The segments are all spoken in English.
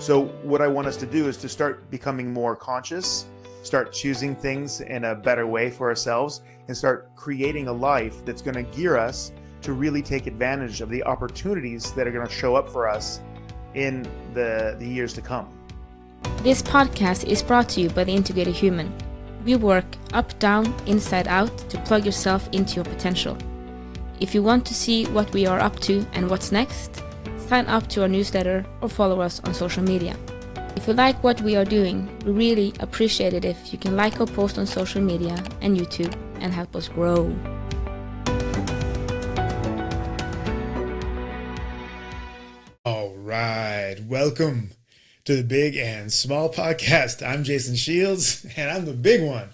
So what I want us to do is to start becoming more conscious, start choosing things in a better way for ourselves, and start creating a life that's going to gear us to really take advantage of the opportunities that are going to show up for us in the years to come. This podcast is brought to you by The Integrated Human. We work up, down, inside out to plug yourself into your potential. If you want to see what we are up to and what's next, sign up to our newsletter or follow us on social media. If you like what we are doing, we really appreciate it if you can like our post on social media and YouTube and help us grow. All right, welcome to the Big and Small Podcast. I'm Jason Shields, and I'm the big one.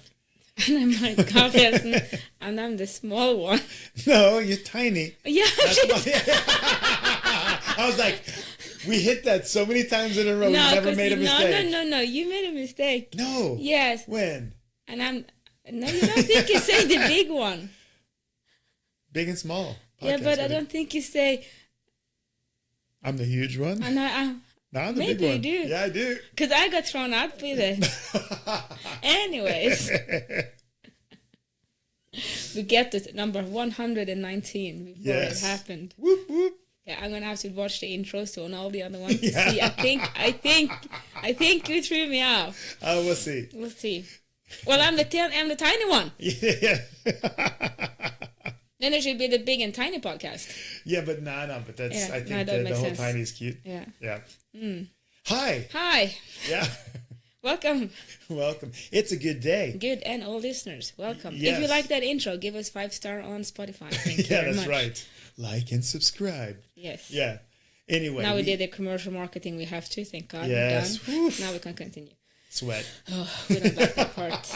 And I'm Mike Carlson, and I'm the small one. No, you're tiny. Yeah. I was like, we hit that so many times in a row. We never made a mistake. No. You made a mistake. No. Yes. When? And no, you don't think you say the big one. Big and small. Yeah, but I don't think you say. I'm the huge one. And No, I'm the maybe big one. you do. Yeah, I do. Because I got thrown out with it. Anyways. We get to number 119 before it happened. Whoop, whoop. Yeah, I'm gonna have to watch the intros too and all the other ones to see. I think you threw me off. We'll see. We'll see. Well, I'm the tiny one. Yeah. Then it should be the big and tiny podcast. Yeah, but no, but that's, I think that the whole sense. tiny is cute. Yeah. Yeah. Mm. Hi. Yeah. Welcome. Welcome. It's a good day. Good, and all listeners, welcome. Yes. If you like that intro, give us 5-star on Spotify. Thank you very that's much. right. Like and subscribe. Yes. Yeah. Anyway. Now we did the commercial marketing we have to, thank God. Yes. We're done. Now we can continue. Sweat. Oh, we don't like that part.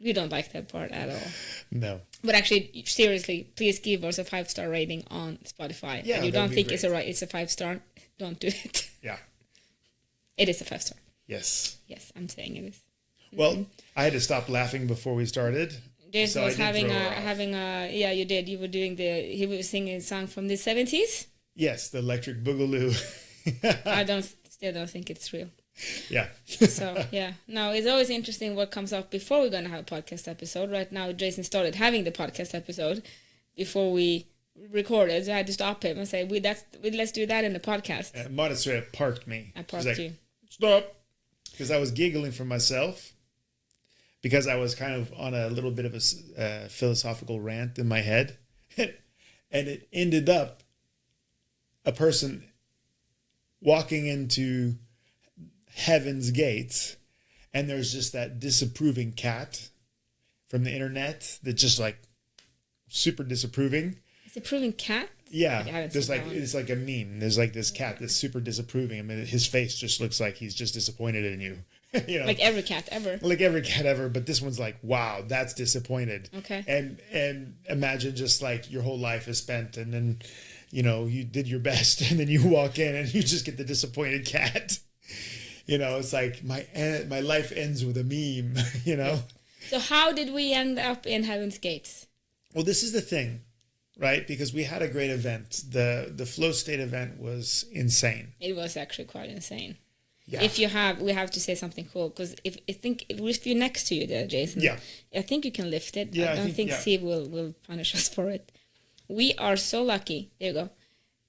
We don't like that part at all. No. But actually, seriously, please give us a 5-star rating on Spotify. Yeah, and you don't think great. it's a 5-star, don't do it. Yeah. It is a 5-star. Yes. Yes, I'm saying it is. Well, I had to stop laughing before we started. Jason was having a yeah, you did. You were doing he was singing a song from the 70s. Yes, the Electric Boogaloo. I still don't think it's real. Yeah. So, yeah. No, it's always interesting what comes up before we're going to have a podcast episode. Right now, Jason started having the podcast episode before we recorded. So I had to stop him and say, let's do that in the podcast. Marta straight up parked me. I parked you. Stop. Because I was giggling for myself. Because I was kind of on a little bit of a philosophical rant in my head. And it ended up a person walking into heaven's gates, and there's just that disapproving cat from the internet that just like super disapproving. Disapproving cat? Yeah, there's like it's like a meme. There's like this cat that's super disapproving. I mean, his face just looks like he's just disappointed in you. You know, like every cat ever. Like every cat ever, but this one's like, wow, that's disappointed. Okay. And imagine just like your whole life is spent, and then you know you did your best, and then you walk in and you just get the disappointed cat. You know, it's like my life ends with a meme. You know. So how did we end up in Heaven's Gates? Well, this is the thing, right? Because we had a great event. The Flow State event was insane. It was actually quite insane. Yeah. We have to say something cool, because if you're next to you there, Jason, yeah, I think you can lift it. Yeah, I don't think Steve will punish us for it. We are so lucky. There you go.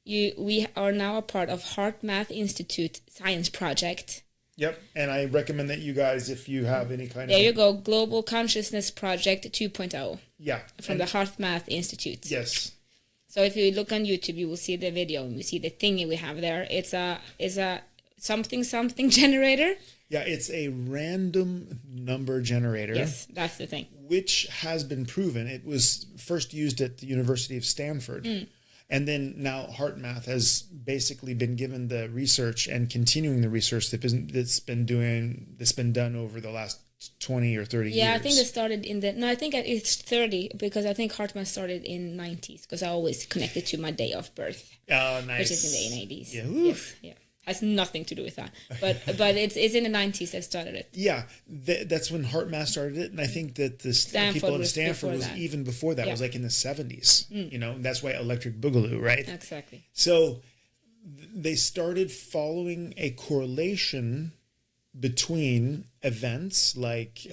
We are now a part of HeartMath Institute Science Project. Yep, and I recommend that you guys, if you have any kind of... There you go, Global Consciousness Project 2.0. Yeah. From the HeartMath Institute. Yes. So if you look on YouTube, you will see the video, and you see the thingy we have there. It's a something generator. Yeah, it's a random number generator. Yes, that's the thing. Which has been proven. It was first used at the University of Stanford. And then now HeartMath has basically been given the research and continuing the research that's been done over the last 20 or 30 years. Yeah, I think they started I think it's 30, because I think HeartMath started in 90s, because I always connect it to my day of birth. Oh, nice. Which is in the 80s. Yeah. Yes, yeah. Has nothing to do with that, but it's in the 90s that started it. Yeah, that's when HeartMath started it, and I think that the people at Stanford was even before that. It was like in the 70s. You know, that's why Electric Boogaloo, right? Exactly. So they started following a correlation between events like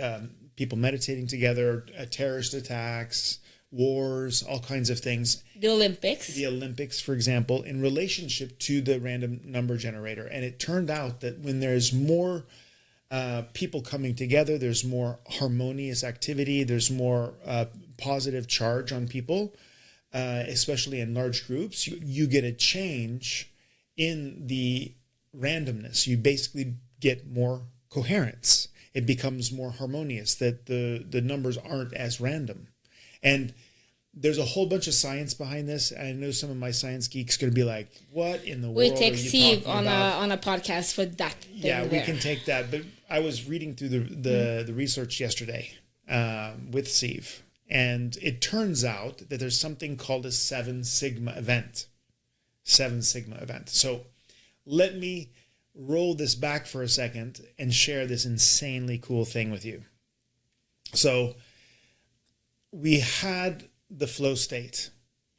people meditating together, terrorist attacks, wars, all kinds of things. The Olympics. The Olympics, for example, in relationship to the random number generator. And it turned out that when there's more people coming together, there's more harmonious activity, there's more positive charge on people, especially in large groups, you get a change in the randomness. You basically get more coherence. It becomes more harmonious, that the numbers aren't as random. And there's a whole bunch of science behind this. I know some of my science geeks going to be like, what in the world We are take you Steve talking on about? a podcast for that. Yeah, we can take that. But I was reading through the research yesterday with Steve, and it turns out that there's something called a 7 sigma event. 7 sigma event. So let me roll this back for a second and share this insanely cool thing with you. So we had the flow state,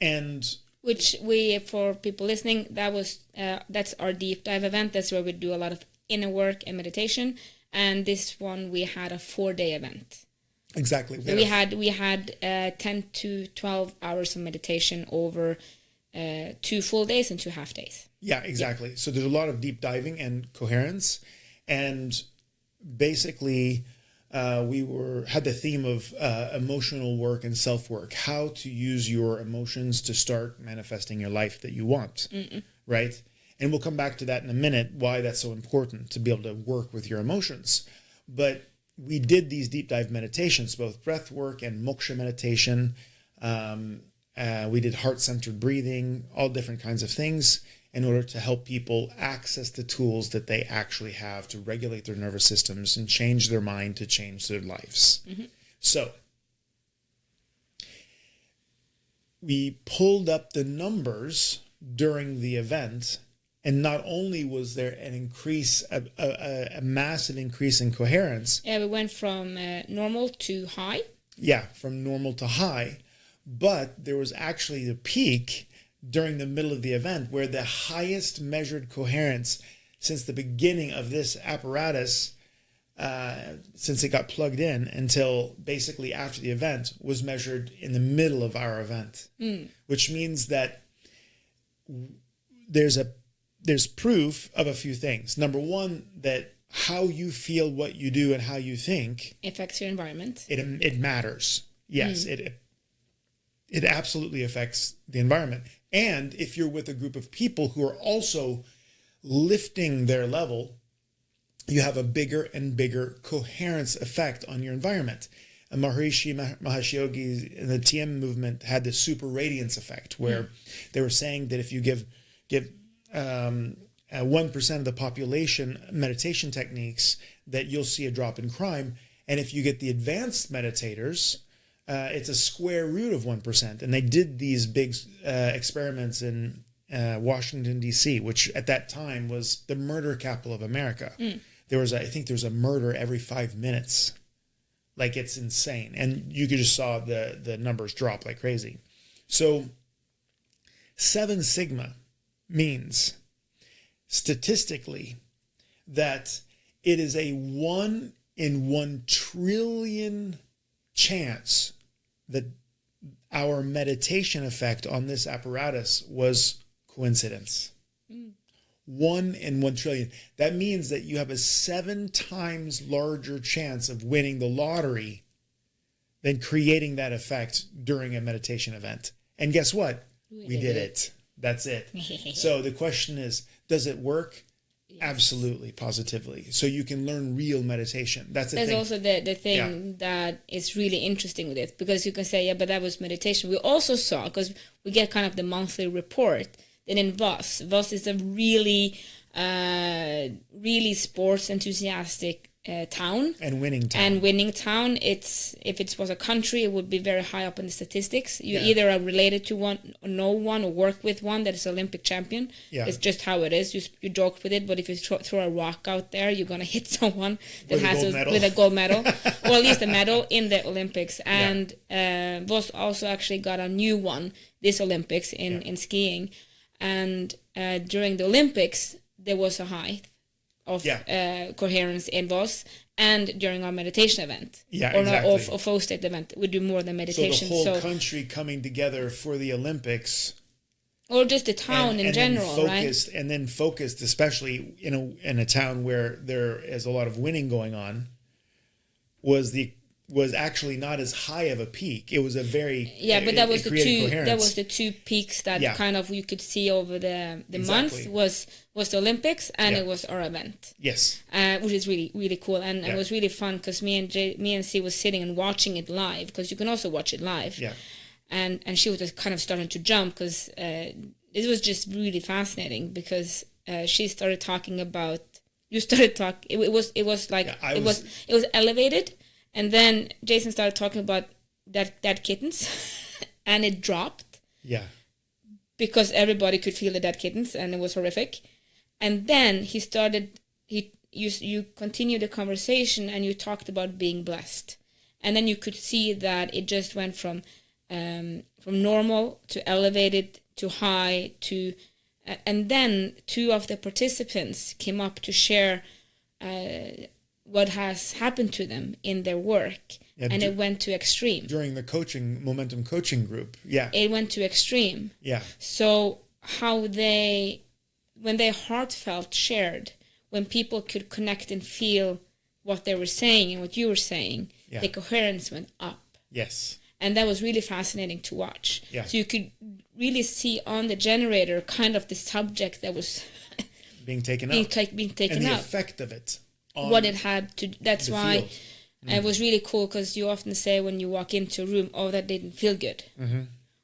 and which we, for people listening, that's our deep dive event. That's where we do a lot of inner work and meditation. And this one, we had a 4-day event. Exactly. We had 10 to 12 hours of meditation over 2 full days and 2 half days. Yeah, exactly. Yeah. So there's a lot of deep diving and coherence, and basically we had the theme of emotional work and self-work, how to use your emotions to start manifesting your life that you want, right? And we'll come back to that in a minute, why that's so important to be able to work with your emotions. But we did these deep dive meditations, both breath work and moksha meditation. We did heart-centered breathing, all different kinds of things in order to help people access the tools that they actually have to regulate their nervous systems and change their mind to change their lives. So we pulled up the numbers during the event, and not only was there an increase, a massive increase in coherence. Yeah, we went from normal to high. Yeah, from normal to high. But there was actually the peak during the middle of the event where the highest measured coherence since the beginning of this apparatus, since it got plugged in until basically after the event, was measured in the middle of our event, which means that there's proof of a few things. Number one, that how you feel what you do and how you think affects your environment. It matters. Yes, it absolutely affects the environment. And if you're with a group of people who are also lifting their level, you have a bigger and bigger coherence effect on your environment. And Maharishi Mahesh Yogi in the TM movement had the super radiance effect, where they were saying that if you give 1% of the population meditation techniques, that you'll see a drop in crime. And if you get the advanced meditators, it's a square root of 1%. And they did these big experiments in Washington, D.C., which at that time was the murder capital of America. I think there was a murder every 5 minutes. Like, it's insane. And you just saw the numbers drop like crazy. So 7 sigma means statistically that it is a 1 in 1 trillion chance that our meditation effect on this apparatus was coincidence. 1 in 1 trillion. That means that you have a 7 times larger chance of winning the lottery than creating that effect during a meditation event. And guess what? We did it. That's it. So the question is, does it work? Yes. Absolutely, positively. So you can learn real meditation. That's also the thing that is really interesting with it, because you can say, yeah, but that was meditation. We also saw, because we get kind of the monthly report, that in Voss is a really, really sports enthusiastic town. And winning town. If it was a country, it would be very high up in the statistics. You either are related to one, or know one, or work with one that is Olympic champion. Yeah. It's just how it is. You joke with it, but if you throw a rock out there, you're going to hit someone that with a gold medal, or at least a medal in the Olympics. And Voss also actually got a new one this Olympics in skiing. And during the Olympics, there was a high of coherence in Voss, and during our meditation event, or flow state event, we do more than meditation. So the whole country coming together for the Olympics, or just the town in general, focused, right? And then focused, especially in a town where there is a lot of winning going on, was actually not as high of a peak. It was a very but that was the two peaks that kind of you could see over the month was the Olympics, and it was our event. Yes, which is really, really cool, and it was really fun because me and C was sitting and watching it live, because you can also watch it live. Yeah, and she was just kind of starting to jump because it was just really fascinating, because she started talking about it was elevated. And then Jason started talking about dead kittens, and it dropped. Yeah. Because everybody could feel the dead kittens, and it was horrific. And then you continued the conversation, and you talked about being blessed. And then you could see that it just went from normal to elevated to high to, and then two of the participants came up to share what has happened to them in their work, and it went to extreme. During the momentum coaching group, it went to extreme. Yeah. So when they heartfelt shared, when people could connect and feel what they were saying and what you were saying, the coherence went up. Yes. And that was really fascinating to watch. Yeah. So you could really see on the generator kind of the subject that was being taken up. Being taken and the up. effect of it. What it had to. That's why it was really cool, because you often say when you walk into a room, "Oh, that didn't feel good." Mm-hmm.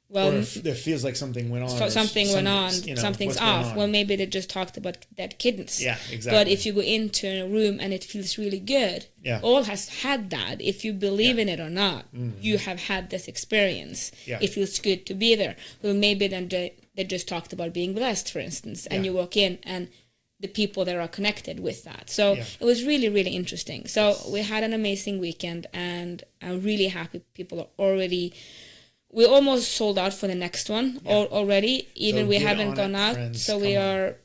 Well, or it feels like something went on. Something's off. Well, maybe they just talked about dead kittens. Yeah, exactly. But if you go into a room and it feels really good, all has had that. If you believe in it or not, you have had this experience. Yeah. It feels good to be there. Well, maybe then they just talked about being blessed, for instance, and you walk in and the people that are connected with that. So it was really, really interesting. So we had an amazing weekend, and I'm really happy people are already... We almost sold out for the next one already, even so we haven't gone out. Friends, so we are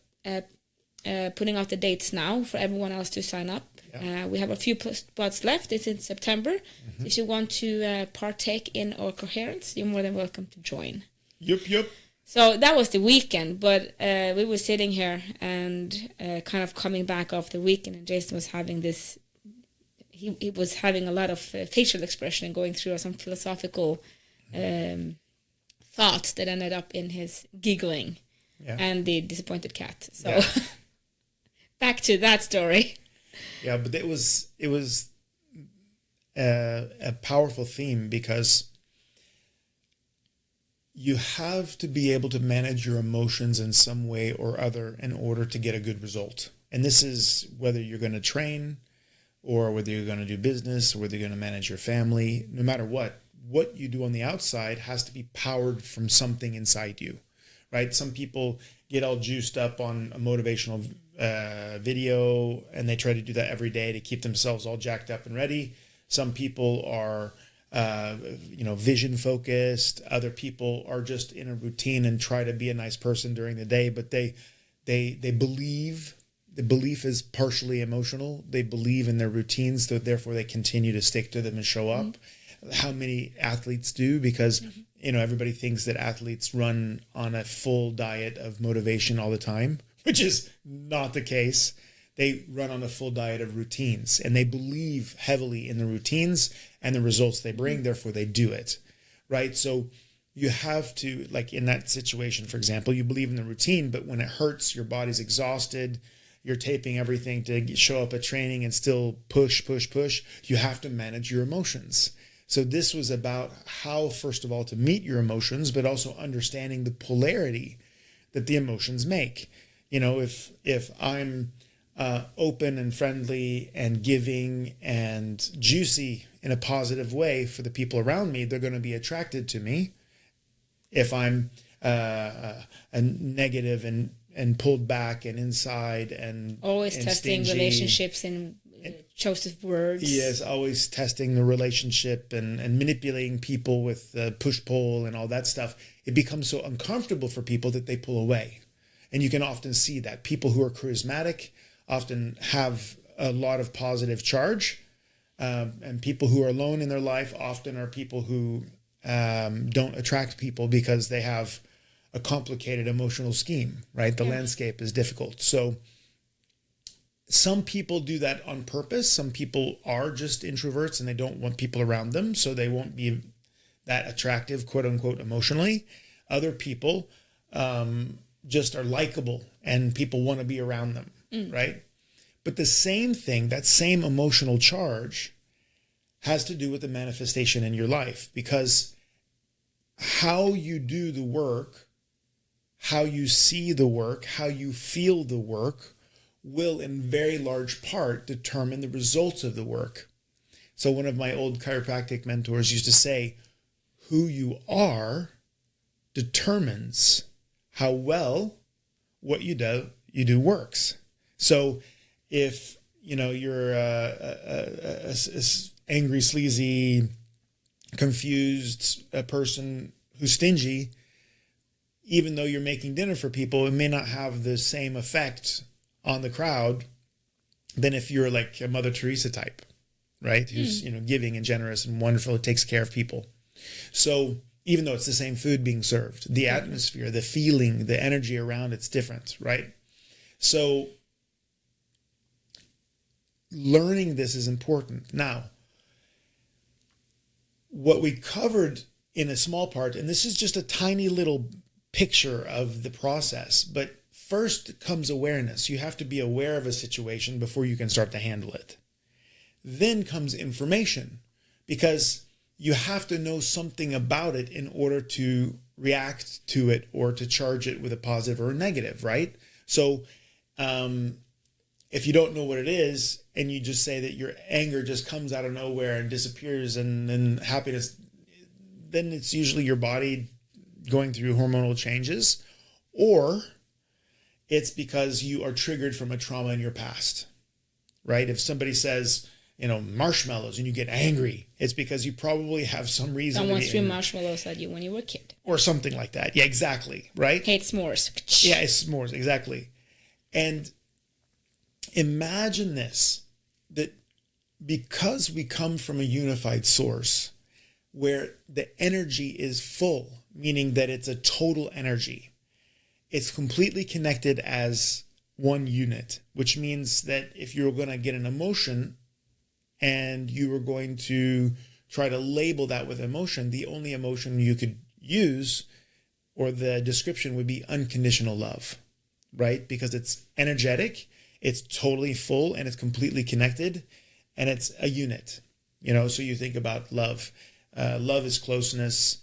putting out the dates now for everyone else to sign up. Yeah. We have a few spots left. It's in September. Mm-hmm. If you want to partake in our coherence, you're more than welcome to join. Yep. So that was the weekend, but we were sitting here and kind of coming back off the weekend, and Jason was having this... He was having a lot of facial expression and going through some philosophical... thoughts that ended up in his giggling and the disappointed cat. So back to that story. Yeah, but it was a powerful theme, because you have to be able to manage your emotions in some way or other in order to get a good result. And this is whether you're going to train, or whether you're going to do business, or whether you're going to manage your family. No matter what you do on the outside has to be powered from something inside you, right? Some people get all juiced up on a motivational video, and they try to do that every day to keep themselves all jacked up and ready. Some people are, vision focused. Other people are just in a routine and try to be a nice person during the day, but they believe. The belief is partially emotional. They believe in their routines, so therefore they continue to stick to them and show up. Mm-hmm. How many athletes do, because everybody thinks that athletes run on a full diet of motivation all the time, which is not the case. They run on a full diet of routines, and they believe heavily in the routines and the results they bring, therefore they do it, right? So you have to, like in that situation, for example, you believe in the routine, but when it hurts, your body's exhausted, you're taping everything to show up at training and still push, you have to manage your emotions. So this was about how, first of all, to meet your emotions, but also understanding the polarity that the emotions make. If I'm open and friendly and giving and juicy in a positive way for the people around me, they're going to be attracted to me. If I'm a negative and pulled back and inside and always and testing stingy, relationships and choice words. Yes, always testing the relationship and manipulating people with push-pull and all that stuff. It becomes so uncomfortable for people that they pull away. And you can often see that. People who are charismatic often have a lot of positive charge. And people who are alone in their life often are people who don't attract people because they have a complicated emotional scheme, right? The landscape is difficult. So some people do that on purpose. Some people are just introverts and they don't want people around them, so they won't be that attractive, quote unquote, emotionally. Other people just are likable and people want to be around them, right? But the same thing, that same emotional charge, has to do with the manifestation in your life, because how you do the work, how you see the work, how you feel the work will in very large part determine the results of the work. So one of my old chiropractic mentors used to say, who you are determines how well what you do works. So if you're a angry, sleazy, confused person who's stingy, even though you're making dinner for people, it may not have the same effect on the crowd than if you're like a Mother Teresa type, right? Who's, giving and generous and wonderful, it takes care of people. So even though it's the same food being served, the atmosphere, the feeling, the energy around it's different, right? So learning this is important. Now, what we covered in a small part, and this is just a tiny little picture of the process, but first comes awareness. You have to be aware of a situation before you can start to handle it. Then comes information, because you have to know something about it in order to react to it or to charge it with a positive or a negative, right? So if you don't know what it is and you just say that your anger just comes out of nowhere and disappears and then happiness, then it's usually your body going through hormonal changes, or it's because you are triggered from a trauma in your past, right? If somebody says, marshmallows and you get angry, it's because you probably have some reason. Someone threw marshmallows at you when you were a kid. Or something like that. Yeah, exactly. Right? Hate s'mores. Yeah, it's s'mores. Exactly. And imagine this, that because we come from a unified source where the energy is full, meaning that it's a total energy, it's completely connected as one unit, which means that if you're going to get an emotion and you were going to try to label that with emotion, the only emotion you could use or the description would be unconditional love, right? Because it's energetic, it's totally full, and it's completely connected, and it's a unit, so you think about love. Love is closeness.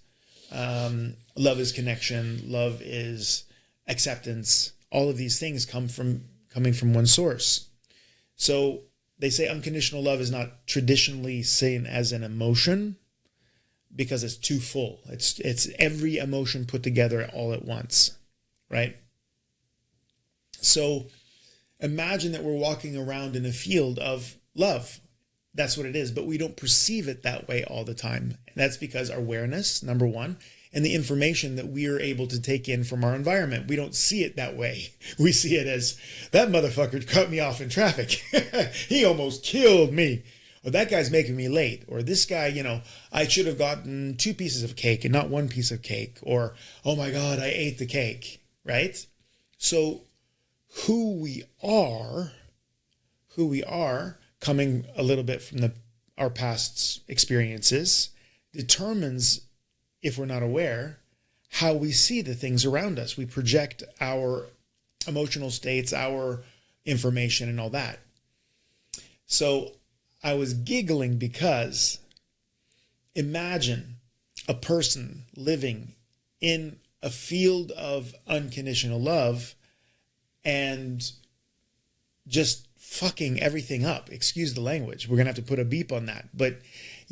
Love is connection. Love is acceptance. All of these things coming from one source. So they say unconditional love is not traditionally seen as an emotion because it's too full. It's every emotion put together all at once, right? So imagine that we're walking around in a field of love. That's what it is, but we don't perceive it that way all the time. And that's because our awareness, number one, and the information that we are able to take in from our environment. We don't see it that way. We see it as, that motherfucker cut me off in traffic. He almost killed me. Or that guy's making me late. Or this guy, I should have gotten 2 pieces of cake and not 1 piece of cake. Or, oh my God, I ate the cake, right? So who we are coming a little bit from our past experiences determines, if we're not aware, how we see the things around us. We project our emotional states, our information, and all that. So I was giggling because imagine a person living in a field of unconditional love and just fucking everything up. Excuse the language. We're going to have to put a beep on that. But,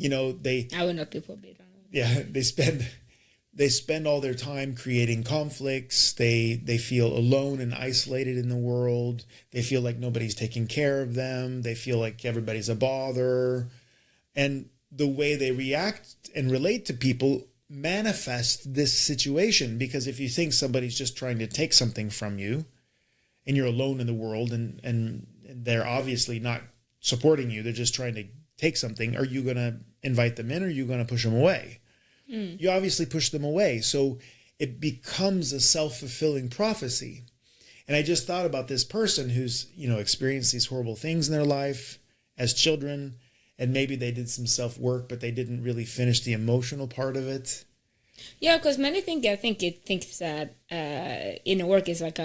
I will not be put a beep on that. Yeah, they spend they spend all their time creating conflicts. They feel alone and isolated in the world. They feel like nobody's taking care of them. They feel like everybody's a bother. And the way they react and relate to people manifest this situation, because if you think somebody's just trying to take something from you and you're alone in the world and they're obviously not supporting you, they're just trying to take something, are you going to invite them in or are you going to push them away? You obviously push them away. So it becomes a self-fulfilling prophecy. And I just thought about this person who's, experienced these horrible things in their life as children, and maybe they did some self-work, but they didn't really finish the emotional part of it. Yeah, because many think that inner work is like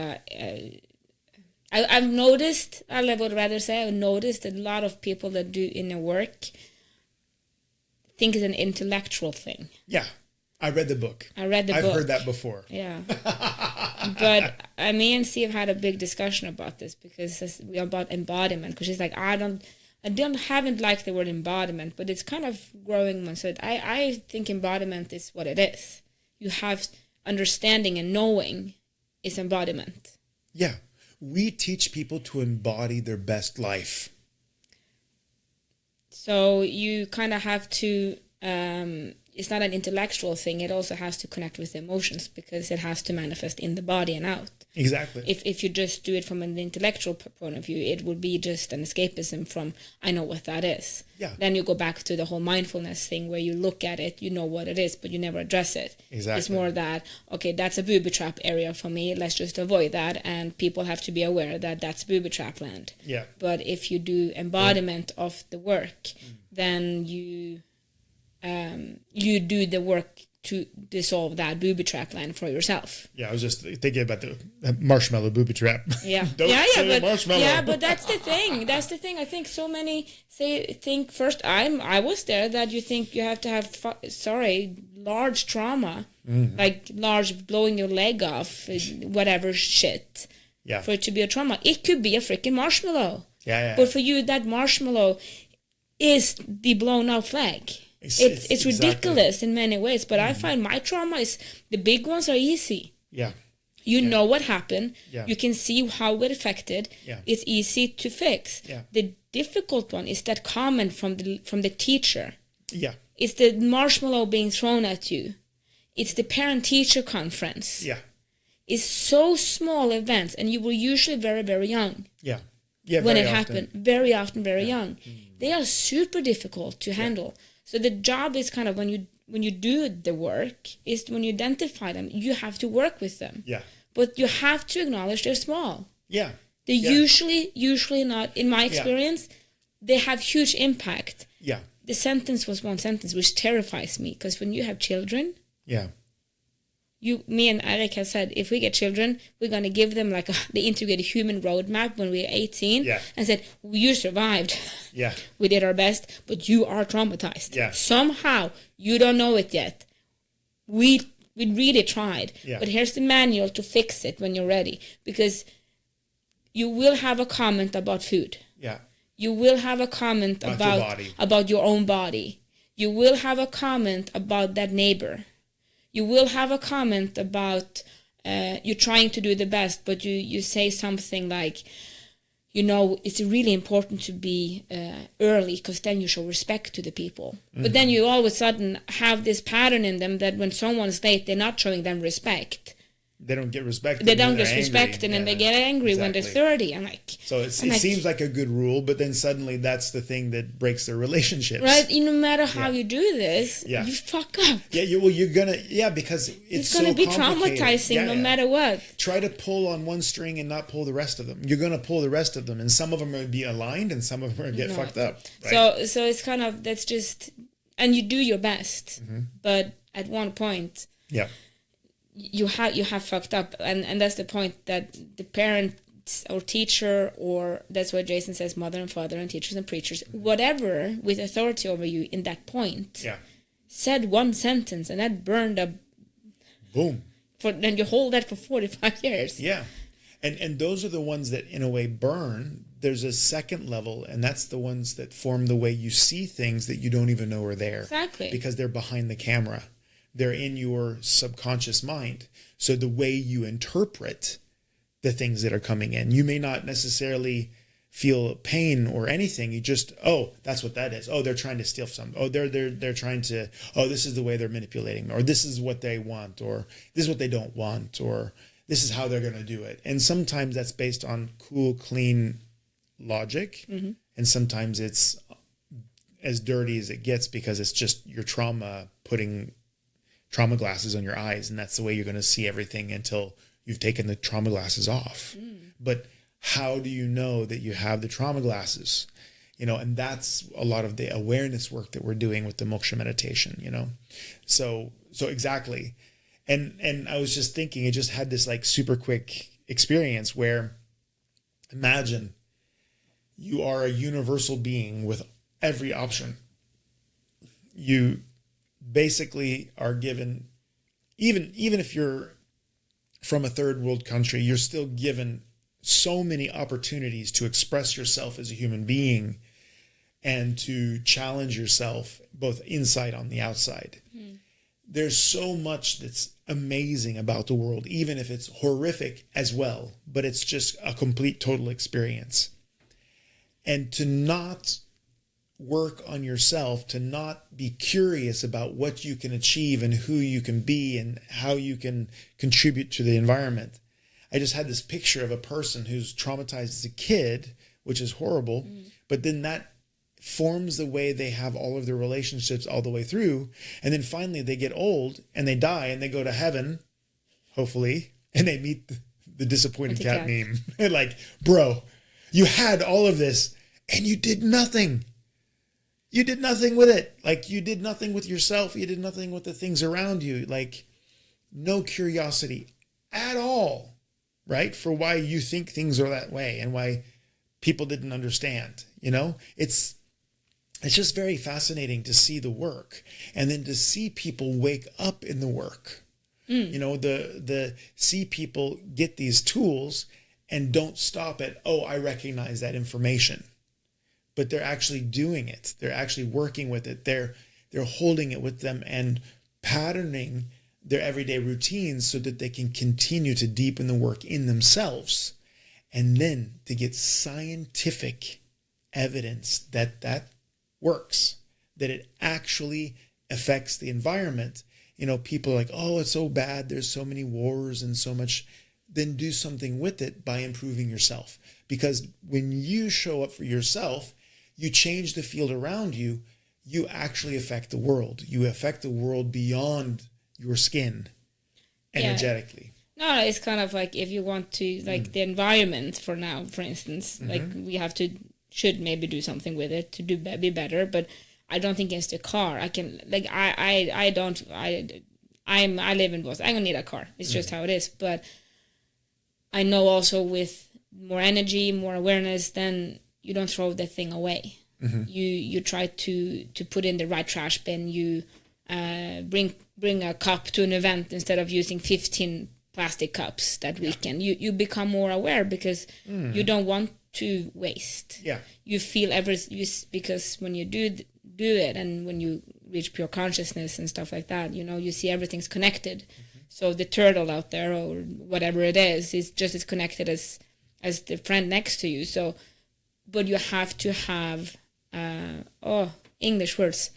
I've noticed, I would rather say, I've noticed that a lot of people that do inner work think it's an intellectual thing. Yeah, I read the book. I've heard that before. Yeah. But me and Steve had a big discussion about this because we about embodiment. Because she's like, I haven't liked the word embodiment, but it's kind of growing on. So I think embodiment is what it is. You have understanding and knowing is embodiment. Yeah. We teach people to embody their best life. So you kind of have to, it's not an intellectual thing. It also has to connect with emotions because it has to manifest in the body and out. Exactly. If you just do it from an intellectual point of view, it would be just an escapism from, I know what that is. Yeah. Then you go back to the whole mindfulness thing where you look at it, you know what it is, but you never address it. Exactly. It's more that, okay, that's a booby trap area for me. Let's just avoid that. And people have to be aware that that's booby trap land. Yeah. But if you do embodiment of the work, then you do the work to dissolve that booby trap land for yourself. Yeah, I was just thinking about the marshmallow booby trap. Yeah. Say marshmallow. Yeah, but that's the thing. That's the thing. I think so many think first, I was there, that you think you have to have, large trauma, like large blowing your leg off, whatever shit, for it to be a trauma. It could be a freaking marshmallow. Yeah. But for you, that marshmallow is the blown out flag. It's ridiculous in many ways, but I find my trauma is, the big ones are easy. Yeah. You know what happened. Yeah. You can see how it affected. Yeah. It's easy to fix. Yeah. The difficult one is that comment from the teacher. Yeah. It's the marshmallow being thrown at you. It's the parent-teacher conference. Yeah. It's so small events, and you were usually very, very young. Yeah. Yeah. When it happened. Very often, very young. They are super difficult to handle. So the job is kind of when you do the work, is when you identify them, you have to work with them. Yeah. But you have to acknowledge they're small. Yeah. They're usually not, in my experience, they have huge impact. Yeah. The sentence was one sentence, which terrifies me, because when you have children, Yeah. me and Eric have said, if we get children, we're going to give them like the integrated human roadmap when we're 18, and said, you survived. Yeah. We did our best, but you are traumatized. Yeah. Somehow, you don't know it yet. We really tried, but here's the manual to fix it when you're ready, because you will have a comment about food. Yeah. You will have a comment about your own body. You will have a comment about that neighbor. You will have a comment about you're trying to do the best, but you say something like, it's really important to be early, because then you show respect to the people. Mm-hmm. But then you all of a sudden have this pattern in them that when someone's late, they're not showing them respect. They don't get respect. They don't get respect, and then they get angry when they're 30. I'm like, so it seems like a good rule, but then suddenly that's the thing that breaks their relationships. Right? No matter how you do this, you fuck up. Yeah, you're gonna, because it's gonna so be traumatizing no matter what. Try to pull on one string and not pull the rest of them. You're gonna pull the rest of them, and some of them are gonna be aligned, and some of them are gonna get fucked up. Right? So it's kind of, that's just, and you do your best, but at one point, you have fucked up, and that's the point, that the parent or teacher, or that's why Jason says mother and father and teachers and preachers, whatever with authority over you in that point, said one sentence, and that burned up. Boom. Then you hold that for 45 years. Yeah, and those are the ones that in a way burn. There's a second level, and that's the ones that form the way you see things that you don't even know are there. Exactly. Because they're behind the camera. They're in your subconscious mind. So the way you interpret the things that are coming in, you may not necessarily feel pain or anything. You just, oh, that's what that is. Oh, they're trying to steal something. Oh, they're trying to, oh, this is the way they're manipulating me, or this is what they want, or this is what they don't want, or this is how they're going to do it. And sometimes that's based on cool, clean logic. Mm-hmm. And sometimes it's as dirty as it gets because it's just your trauma putting trauma glasses on your eyes. And that's the way you're going to see everything until you've taken the trauma glasses off. But how do you know that you have the trauma glasses? You know, and that's a lot of the awareness work that we're doing with the moksha meditation, you know? So exactly. And I was just thinking, I just had this like super quick experience where imagine you are a universal being with every option. You basically are given, even if you're from a third world country, you're still given so many opportunities to express yourself as a human being and to challenge yourself both inside and on the outside. There's so much that's amazing about the world, even if it's horrific as well, but it's just a complete total experience. And to not work on yourself, to not be curious about what you can achieve and who you can be and how you can contribute to the environment. I just had this picture of a person who's traumatized as a kid, which is horrible, but then that forms the way they have all of their relationships all the way through. And then finally they get old and they die and they go to heaven, hopefully, and they meet the disappointed cat meme. Like, bro, you had all of this and you did nothing. You did nothing with it. Like, you did nothing with yourself. You did nothing with the things around you. Like, no curiosity at all, right? For why you think things are that way and why people didn't understand, you know? It's just very fascinating to see the work and then to see people wake up in the work. You know, the see people get these tools and don't stop at, oh, I recognize that information. But they're actually doing it. They're actually working with it. They're holding it with them and patterning their everyday routines so that they can continue to deepen the work in themselves. And then to get scientific evidence that that works, that it actually affects the environment. You know, people are like, oh, it's so bad. There's so many wars and so much. Then do something with it by improving yourself. Because when you show up for yourself, you change the field around you, you actually affect the world. You affect the world beyond your skin energetically. Yeah. No, it's kind of like if you want to, like the environment for now, for instance, like we should maybe do something with it to be better, but I don't think it's the car. I can, like, I live in Boston. I don't need a car. It's just how it is. But I know also with more energy, more awareness, then you don't throw the thing away. You try to put in the right trash bin. You bring a cup to an event instead of using 15 plastic cups that weekend. You become more aware because you don't want to waste. You feel because when you do it and when you reach pure consciousness and stuff like that, you know, you see everything's connected. So the turtle out there or whatever it is just as connected as the friend next to you. So, but you have to have English words.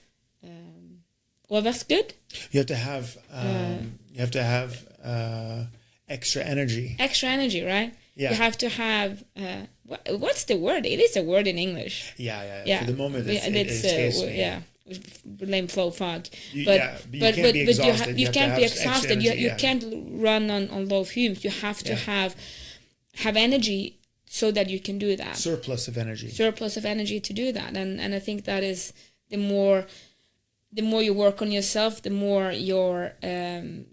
Well, that's good. You have to have extra energy. Extra energy, right? Yeah. You have to have what's the word? It is a word in English. Yeah. For the moment, it escapes me. Yeah. Blame flow fog. You can't be exhausted. You can't be exhausted. You can't run on low fumes. You have to have energy so that you can do that. Surplus of energy to do that. And I think that is the more you work on yourself, the more your,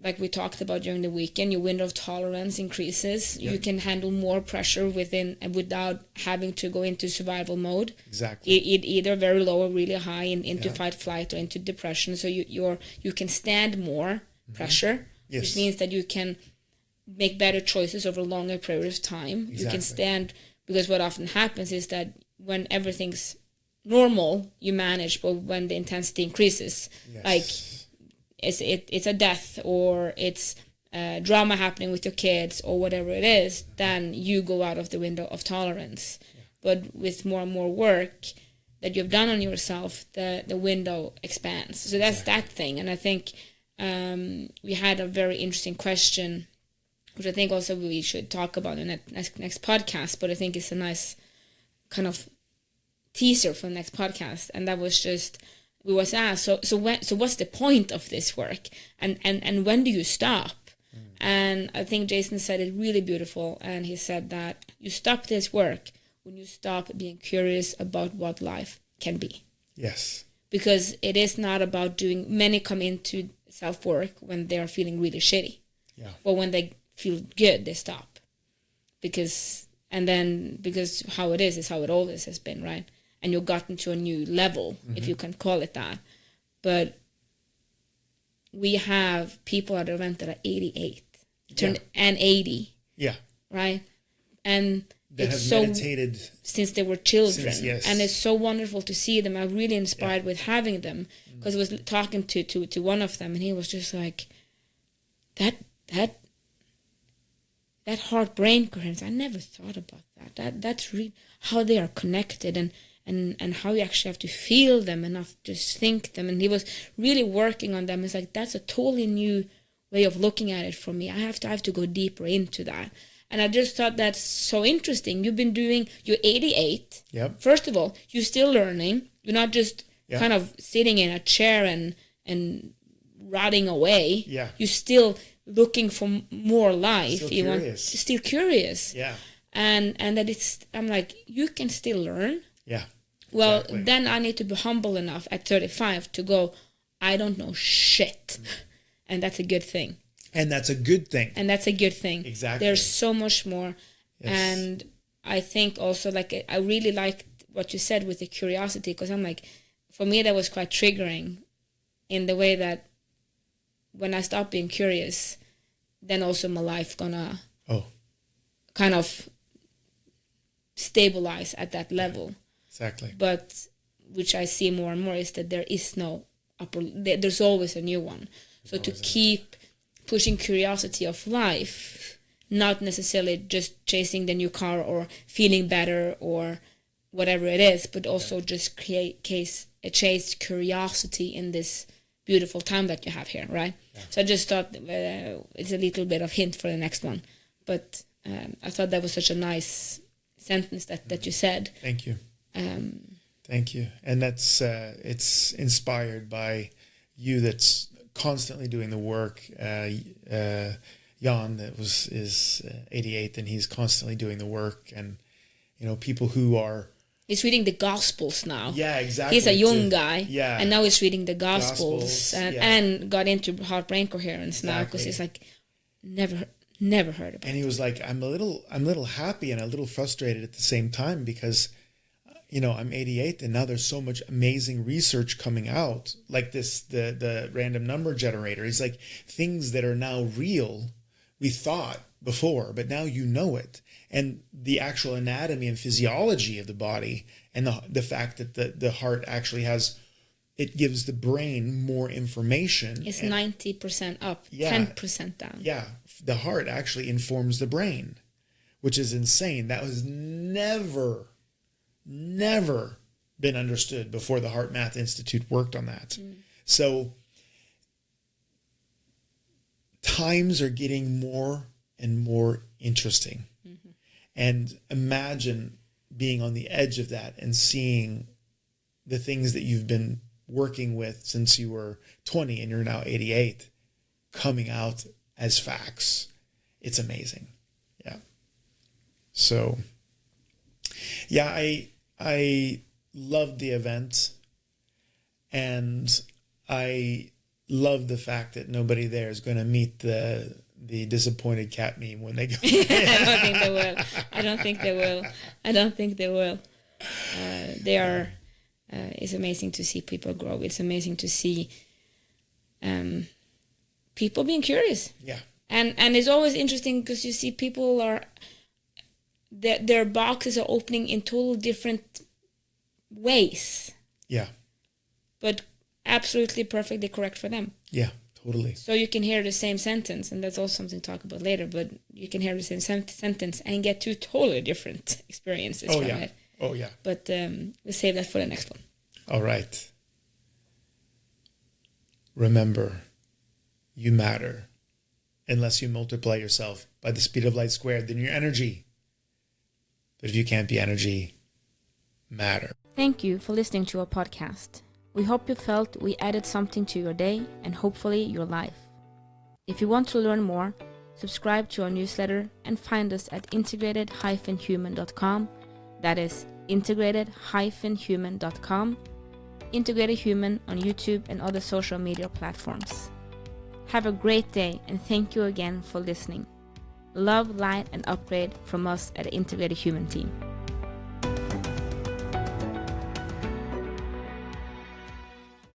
like we talked about during the weekend, your window of tolerance increases. You can handle more pressure without having to go into survival mode. Exactly. Either very low or really high into fight, flight, or into depression. So you can stand more pressure, which means that you can make better choices over a longer period of time. Exactly. You can stand, because what often happens is that when everything's normal, you manage, but when the intensity increases, like it's a death or it's drama happening with your kids or whatever it is, then you go out of the window of tolerance. Yeah. But with more and more work that you've done on yourself, the window expands. So that's that thing. And I think we had a very interesting question, which I think also we should talk about in the next podcast, but I think it's a nice kind of teaser for the next podcast. And that was just, we was asked, so what's the point of this work? And when do you stop? And I think Jason said it really beautiful, and he said that you stop this work when you stop being curious about what life can be. Yes. Because it is not about doing, many come into self-work when they are feeling really shitty. Yeah. But when they feel good, they stop. Because how it is how it always has been, right? And you've gotten to a new level, if you can call it that. But we have people at the event that are 88. Turned and 80. Yeah. Right? And that it's have meditated since they were children. Yes. And it's so wonderful to see them. I'm really inspired with having them, because I was talking to one of them, and he was just like, that heart-brain coherence, I never thought about that. That's really how they are connected, and how you actually have to feel them and not just think them. And he was really working on them. It's like, that's a totally new way of looking at it for me. I have to go deeper into that. And I just thought that's so interesting. You're 88. Yep. First of all, you're still learning. You're not just kind of sitting in a chair and rotting away. Yeah. You're still looking for more life. Still curious. Yeah. And that I'm like, you can still learn. Yeah. Well, exactly. Then I need to be humble enough at 35 to go, I don't know shit. And that's a good thing. And that's a good thing. Exactly. There's so much more. Yes. And I think also, like, I really liked what you said with the curiosity, because I'm like, for me, that was quite triggering in the way that when I stop being curious, then also my life gonna kind of stabilize at that level. Exactly. But which I see more and more is that there is no there's always a new one. So to keep pushing curiosity of life, not necessarily just chasing the new car or feeling better or whatever it is, but also just chase curiosity in this beautiful time that you have here, right? Yeah. So I just thought it's a little bit of hint for the next one. But I thought that was such a nice sentence that you said. Thank you. Thank you. And that's it's inspired by you that's constantly doing the work. Jan is 88 and he's constantly doing the work, and people who are he's reading the Gospels now. Yeah, exactly. He's a young guy. Yeah. And now he's reading the Gospels and got into heart-brain coherence now, because he's like never heard about it. And he was like, I'm a little happy and a little frustrated at the same time, because I'm 88 and now there's so much amazing research coming out, like the random number generator. It's like things that are now real we thought before, but now it. And the actual anatomy and physiology of the body, and the fact that the heart actually it gives the brain more information. It's 90% up, 10% down. Yeah, the heart actually informs the brain, which is insane. That was never been understood before the Heart Math Institute worked on that. So times are getting more and more interesting. And imagine being on the edge of that and seeing the things that you've been working with since you were 20 and you're now 88 coming out as facts. It's amazing. Yeah. So, yeah, I loved the event, and I love the fact that nobody there is going to meet the disappointed cat meme when they go. I don't think they will. They are. It's amazing to see people grow. It's amazing to see people being curious. Yeah. And it's always interesting because you see people are their boxes are opening in total different ways. Yeah. But absolutely perfectly correct for them. Yeah, Totally. So you can hear the same sentence, and that's also something to talk about later, but you can hear the same sentence and get two totally different experiences from it. Oh, yeah. But we'll save that for the next one. All right. Remember, you matter. Unless you multiply yourself by the speed of light squared, then you're energy. But if you can't be energy, matter. Thank you for listening to our podcast. We hope you felt we added something to your day and hopefully your life. If you want to learn more, subscribe to our newsletter and find us at integrated-human.com. That is integrated-human.com. Integrated Human on YouTube and other social media platforms. Have a great day and thank you again for listening. Love, light, and upgrade from us at the Integrated Human team.